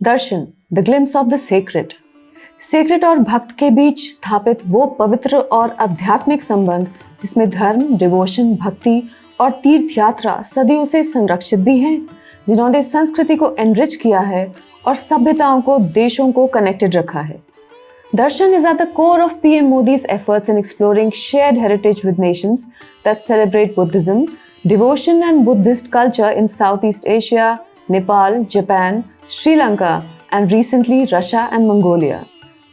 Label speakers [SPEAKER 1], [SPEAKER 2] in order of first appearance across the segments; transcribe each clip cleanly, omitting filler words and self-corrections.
[SPEAKER 1] Darshan, the glimpse of the sacred. Sacred और भक्त के बीच स्थापित वो पवित्र और आध्यात्मिक संबंध जिसमें धर्म, डिवोशन, भक्ति और तीर्थ यात्रा सदियों से संरक्षित भी हैं, जिन्होंने संस्कृति को एनरिच किया है और सभ्यताओं को, देशों को कनेक्टेड रखा है। Darshan is at the core of PM Modi's efforts in exploring shared heritage with nations that celebrate Buddhism, devotion and Buddhist culture in Southeast Asia, Nepal, Japan, Sri Lanka, and recently Russia and Mongolia.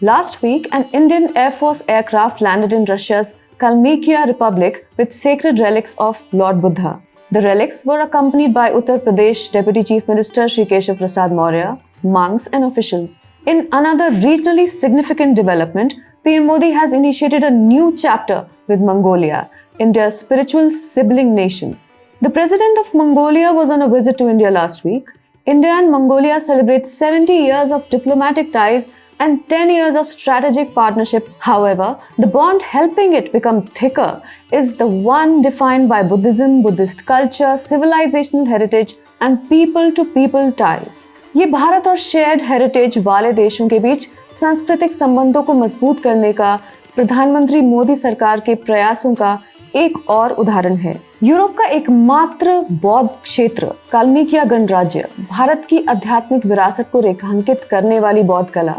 [SPEAKER 1] Last week, an Indian Air Force aircraft landed in Russia's Kalmykia Republic with sacred relics of Lord Buddha. The relics were accompanied by Uttar Pradesh Deputy Chief Minister Shri Keshav Prasad Maurya, monks and officials. In another regionally significant development, PM Modi has initiated a new chapter with Mongolia, India's spiritual sibling nation. The president of Mongolia was on a visit to India last week. India and Mongolia celebrate 70 years of diplomatic ties and 10 years of strategic partnership. However, the bond helping it become thicker is the one defined by Buddhism, Buddhist culture, civilizational heritage, and people-to-people ties. ये भारत और shared heritage वाले देशों के बीच सांस्कृतिक संबंधों को मजबूत करने का प्रधानमंत्री मोदी सरकार के प्रयासों का एक और उदाहरण है। यूरोप का एकमात्र बौद्ध क्षेत्र काल्मिकिया गणराज्य भारत की आध्यात्मिक विरासत को रेखांकित करने वाली बौद्ध कला,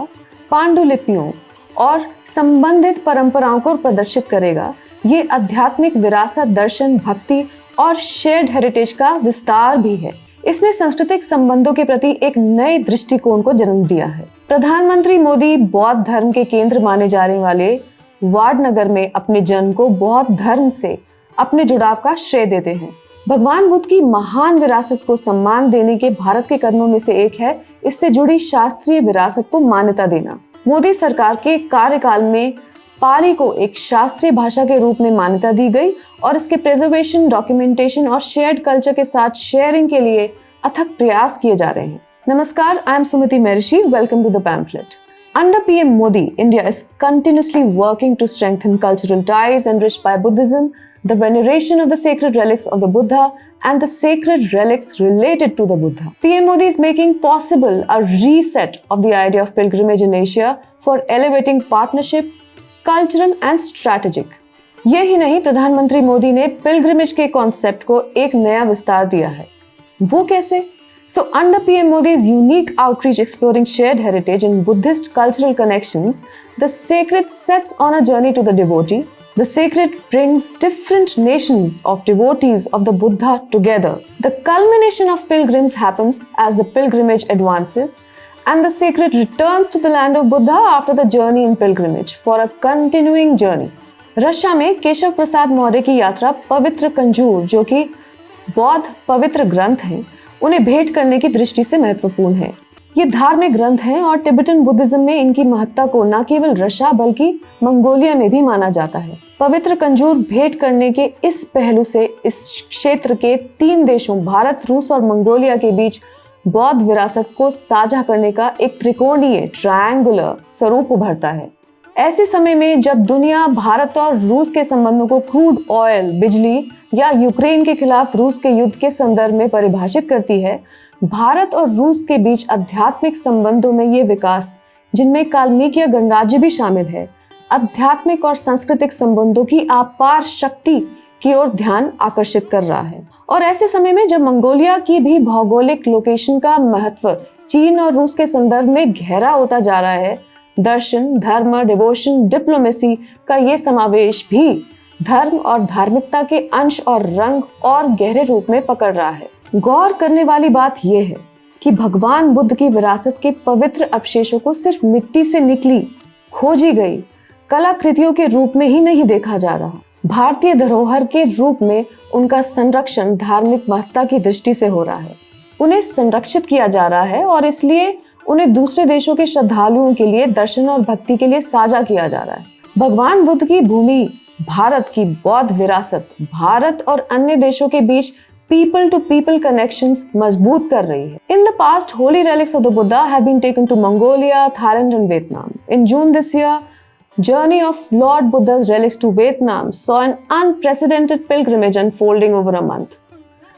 [SPEAKER 1] पांडुलिपियों और संबंधित परंपराओं को प्रदर्शित करेगा। ये आध्यात्मिक विरासत दर्शन, भक्ति और शेयर्ड हेरिटेज का विस्तार भी है। इसने सांस्कृतिक संबंधों के प्रति एक नए दृष्टिकोण को जन्म दिया है। प्रधानमंत्री मोदी बौद्ध धर्म के केंद्र माने जाने वाले वाडनगर में अपने जन्म को बौद्ध धर्म से अपने जुड़ाव का श्रेय देते हैं। भगवान बुद्ध की महान विरासत को सम्मान देने के भारत के कदमों में से एक है इससे जुड़ी शास्त्रीय विरासत को मान्यता देना। मोदी सरकार के कार्यकाल में पाली को एक शास्त्रीय भाषा के रूप में मान्यता दी गई और इसके प्रिजर्वेशन, डॉक्यूमेंटेशन और शेयर्ड कल्चर के साथ शेयरिंग के लिए अथक प्रयास किए जा रहे हैं। नमस्कार, आई am Sumati Maharshi, welcome to the pamphlet. Under PM Modi, India is continuously working to strengthen cultural ties enriched by Buddhism, the veneration of the sacred relics of the Buddha, and the sacred relics related to the Buddha. PM Modi is making possible a reset of the idea of pilgrimage in Asia for elevating partnership, cultural and strategic. यही नहीं, प्रधानमंत्री मोदी ने pilgrimage के concept को एक नया विस्तार दिया है। वो कैसे? So under PM Modi's unique outreach exploring shared heritage and Buddhist cultural connections, the sacred sets on a journey to the devotee. The sacred brings different nations of devotees of the Buddha together. The culmination of pilgrims happens as the pilgrimage advances, and the sacred returns to the land of Buddha after the journey in pilgrimage for a continuing journey. Russia में केशव प्रसाद मौर्य की यात्रा पवित्र कंजूर, जो कि बौद्ध पवित्र ग्रंथ हैं, उन्हें भेंट करने की दृष्टि से महत्वपूर्ण है। ये धार्मिक ग्रंथ हैं और तिब्बतन बुद्धिज्म में इनकी महत्ता को न केवल रशिया बल्कि मंगोलिया में भी माना जाता है। पवित्र कंजूर भेंट करने के इस पहलू से इस क्षेत्र के 3 देशों भारत, रूस और मंगोलिया के बीच बौद्ध विरासत को साझा करने का एक त्रिकोणीय ट्रायंगुलर स्वरूप उभरता है। ऐसे समय में जब दुनिया भारत और रूस के संबंधों को क्रूड ऑयल, बिजली या यूक्रेन के खिलाफ रूस के युद्ध के संदर्भ में परिभाषित करती है, भारत और रूस के बीच आध्यात्मिक संबंधों में ये विकास, जिनमें काल्मिकिया गणराज्य भी शामिल है, आध्यात्मिक और सांस्कृतिक संबंधों की अपार शक्ति की ओर ध्यान आकर्षित कर रहा है। और ऐसे समय में जब मंगोलिया की भी भौगोलिक लोकेशन का महत्व चीन और रूस के संदर्भ में गहरा होता जा रहा है, दर्शन, धर्म, डिवोशन, डिप्लोमेसी का ये समावेश भी धर्म और धार्मिकता के अंश और रंग और गहरे रूप में पकड़ रहा है। गौर करने वाली बात यह है कि भगवान बुद्ध की विरासत के पवित्र अवशेषों को सिर्फ मिट्टी से निकली, खोजी गई कलाकृतियों के रूप में ही नहीं देखा जा रहा। भारतीय धरोहर के रूप में उनका संरक्षण धार्मिक महत्ता की दृष्टि से हो रहा है। उन्हें संरक्षित किया जा रहा है और इसलिए उन्हें दूसरे देशों के श्रद्धालुओं के लिए दर्शन और भक्ति के लिए साझा किया जा रहा है। भगवान बुद्ध की भूमि, भारत की बौद्ध विरासत, भारत और अन्य देशों के बीच पीपल टू पीपल कनेक्शंस मजबूत कर रही है। In the past, holy relics of the Buddha have been taken to Mongolia, Thailand and Vietnam. In June this year, journey of Lord Buddha's relics to Vietnam saw an unprecedented pilgrimage unfolding over a month.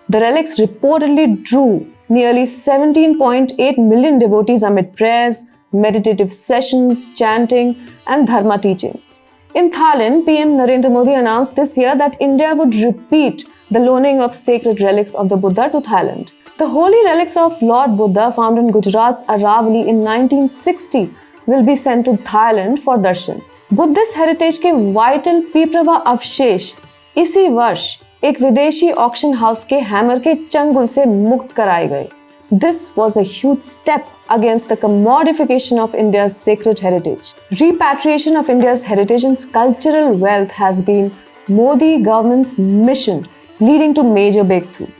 [SPEAKER 1] The relics reportedly drew Nearly 17.8 million devotees amid prayers, meditative sessions, chanting, and dharma teachings. In Thailand, PM Narendra Modi announced this year that India would repeat the loaning of sacred relics of the Buddha to Thailand. The holy relics of Lord Buddha found in Gujarat's Aravali in 1960 will be sent to Thailand for darshan. Buddhist heritage के vital पीप्रभा अवशेष इसी वर्ष एक विदेशी auction house के hammer के चंगुल से मुक्त कराए गए. This was a huge step against the commodification of India's sacred heritage. Repatriation of India's heritage and cultural wealth has been Modi government's mission, leading to major breakthroughs,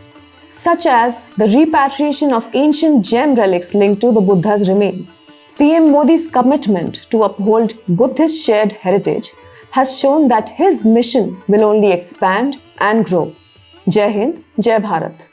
[SPEAKER 1] such as the repatriation of ancient gem relics linked to the Buddha's remains. PM Modi's commitment to uphold Buddhist shared heritage has shown that his mission will only expand and grow. Jai Hind, Jai Bharat.